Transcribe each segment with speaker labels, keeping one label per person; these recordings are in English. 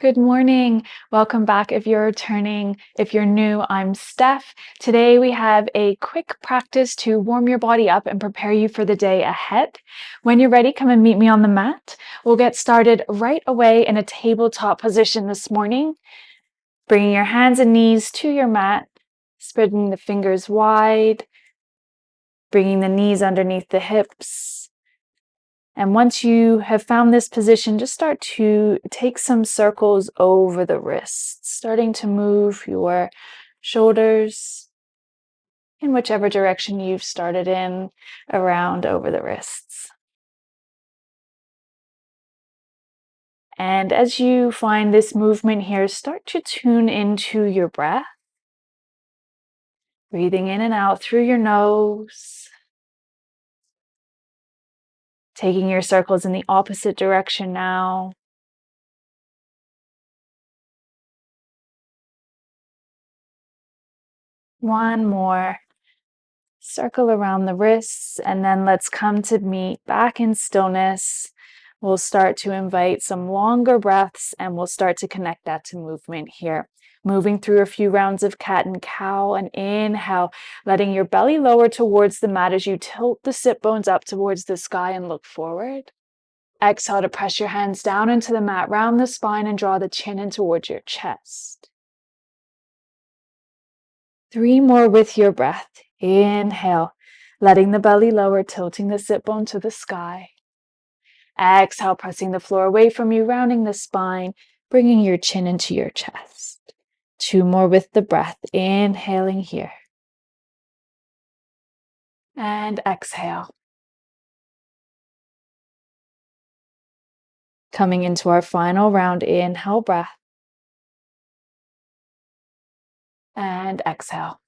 Speaker 1: Good morning. Welcome back if you're returning. If you're new, I'm Steph. Today we have a quick practice to warm your body up and prepare you for the day ahead. When you're ready, come and meet me on the mat. We'll get started right away in a tabletop position this morning. Bringing your hands and knees to your mat, spreading the fingers wide, bringing the knees underneath the hips. And once you have found this position, just start to take some circles over the wrists, starting to move your shoulders in whichever direction you've started in, around over the wrists. And as you find this movement here, start to tune into your breath, breathing in and out through your nose, taking your circles in the opposite direction now. One more. Circle around the wrists, and then let's come to meet back in stillness. We'll start to invite some longer breaths, and we'll start to connect that to movement here. Moving through a few rounds of cat and cow, and inhale, letting your belly lower towards the mat as you tilt the sit bones up towards the sky and look forward. Exhale to press your hands down into the mat, round the spine, and draw the chin in towards your chest. 3 more with your breath. Inhale, letting the belly lower, tilting the sit bone to the sky. Exhale, pressing the floor away from you, rounding the spine, bringing your chin into your chest. 2 more with the breath. Inhaling here. And exhale. Coming into our final round, inhale, breath. And exhale.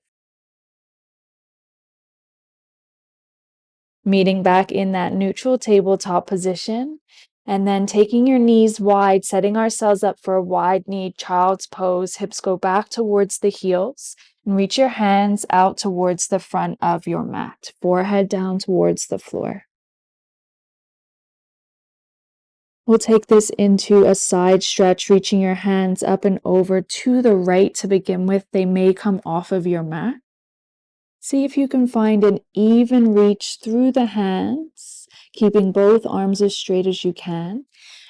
Speaker 1: Meeting back in that neutral tabletop position, and then taking your knees wide, setting ourselves up for a wide-kneed child's pose. Hips go back towards the heels, and reach your hands out towards the front of your mat, forehead down towards the floor. We'll take this into a side stretch, reaching your hands up and over to the right to begin with. They may come off of your mat. See if you can find an even reach through the hands, keeping both arms as straight as you can,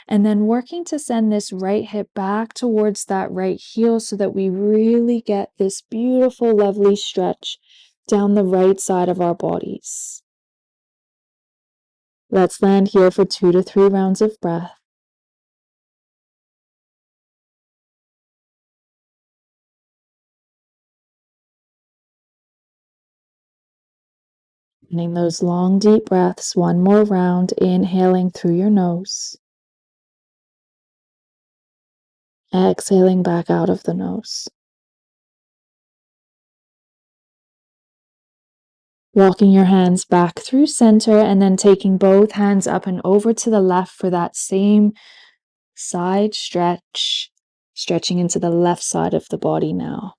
Speaker 1: and then working to send this right hip back towards that right heel so that we really get this beautiful, lovely stretch down the right side of our bodies. Let's land here for 2 to 3 rounds of breath. Taking those long, deep breaths, 1 more round, inhaling through your nose. Exhaling back out of the nose. Walking your hands back through center and then taking both hands up and over to the left for that same side stretch, stretching into the left side of the body now.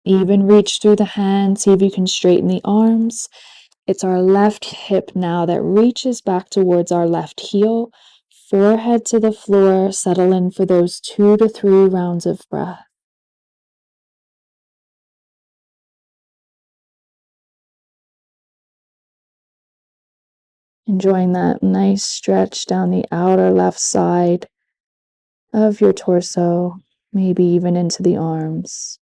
Speaker 1: Even reach through the hands, see if you can straighten the arms. It's our left hip now that reaches back towards our left heel, forehead to the floor. Settle in for those 2 to 3 rounds of breath. Enjoying that nice stretch down the outer left side of your torso, maybe even into the arms.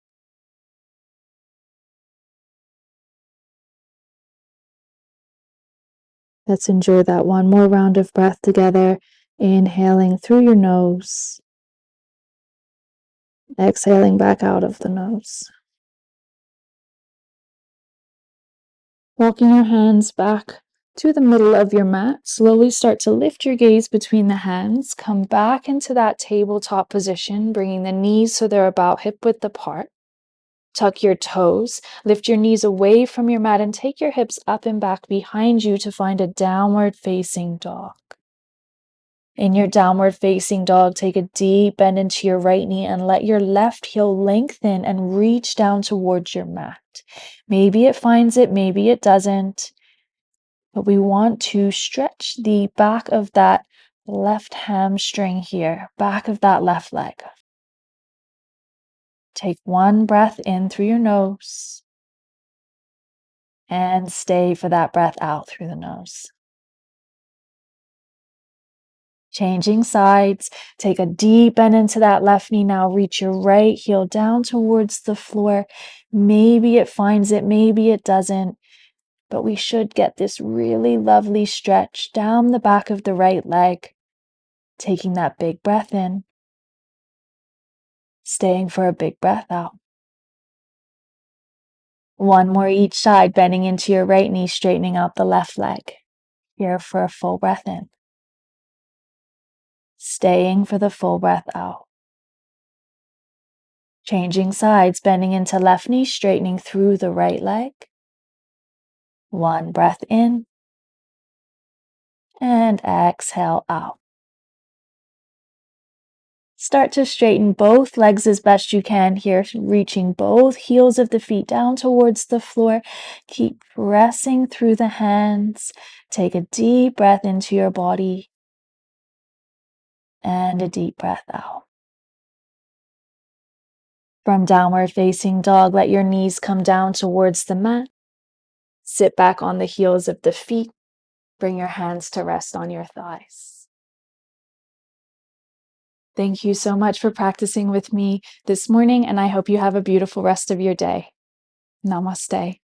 Speaker 1: Let's enjoy that 1 more round of breath together, inhaling through your nose, exhaling back out of the nose. Walking your hands back to the middle of your mat, slowly start to lift your gaze between the hands, come back into that tabletop position, bringing the knees so they're about hip width apart. Tuck your toes, lift your knees away from your mat, and take your hips up and back behind you to find a downward facing dog. In your downward facing dog, take a deep bend into your right knee and let your left heel lengthen and reach down towards your mat. Maybe it finds it, maybe it doesn't, but we want to stretch the back of that left hamstring here, back of that left leg. Take one breath in through your nose and stay for that breath out through the nose. Changing sides, take a deep bend into that left knee. Now reach your right heel down towards the floor. Maybe it finds it, maybe it doesn't, but we should get this really lovely stretch down the back of the right leg. Taking that big breath in, staying for a big breath out. One more each side, bending into your right knee, straightening out the left leg. Here for a full breath in. Staying for the full breath out. Changing sides, bending into left knee, straightening through the right leg. One breath in. And exhale out. Start to straighten both legs as best you can here, reaching both heels of the feet down towards the floor. Keep pressing through the hands. Take a deep breath into your body and a deep breath out. From downward facing dog, let your knees come down towards the mat. Sit back on the heels of the feet. Bring your hands to rest on your thighs. Thank you so much for practicing with me this morning, and I hope you have a beautiful rest of your day. Namaste.